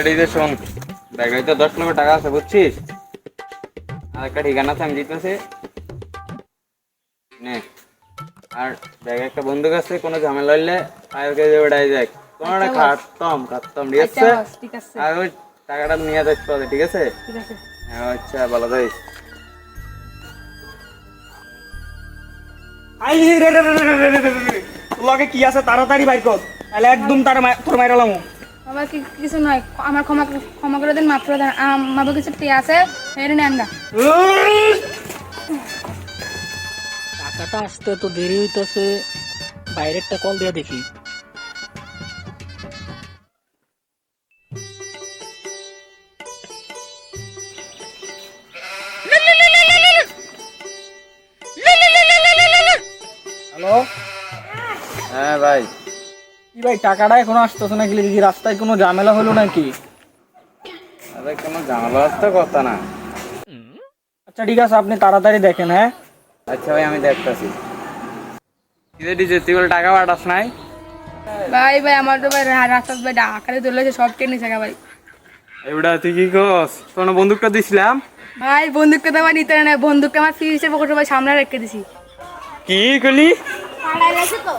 এই যে শোন, ব্যাগে তো 10 লক্ষ টাকা আছে বুঝছিস, আর একটা ঠিকানা আছে আমি দিতেছি নে। আর ব্যাগে একটা বন্দুক আছে, কোনো ঝামেলা হইলে ফায়ার করে ওটাই যাক, তোমার খাটতাম খাটতাম ঠিক আছে। ঠিক আছে আর ওই টাকাটা নিয়ে যাচ্ছ ঠিক আছে। ঠিক আছে। আচ্ছা ভালো থাকিস। আই রে রে রে রে রে রে রে। লগে কি আছে তাড়াতাড়ি বাইর কর, তাহলে একদম তোর মাইরালাম। বাবা কিছু নয়, আমার ক্ষমা ক্ষমা করে দেন, মাফ করে দেন। আমার কিছু টিয়া আছে, হেরে নেন না। টাকাটা আসতে তো দেরি হইতেছে, বাইরে একটা কল দিয়ে দেখি। হ্যালো, হ্যাঁ ভাই। কি ভাই টাকাটা এখনো আসতেছে নাকি? কি রাস্তায় কোনো ঝামেলা হলো নাকি? আরে কোনো ঝামেলা আসতে কথা না। আচ্ছা ঠিক আছে, আপনি তাড়াতাড়ি দেখেন। হ্যাঁ আচ্ছা ভাই আমি দেখতেছি। কিরে ডিজে তুই বলে টাকা পাঠাস নাই? ভাই ভাই আমার তো ভাই রাস্তা ভাই ডাকারে ধরলে সব টেনে থাকা ভাই। এবারে তুই কি কস, তোর বন্দুকটা দিছিলাম। ভাই বন্দুকটা তো আমার নিতে না, বন্দুকটা আমার ফ্রি হিসেবে ভাই সামনে রেখে দিছি। কি করলি? পাড়ায় গেছে তো।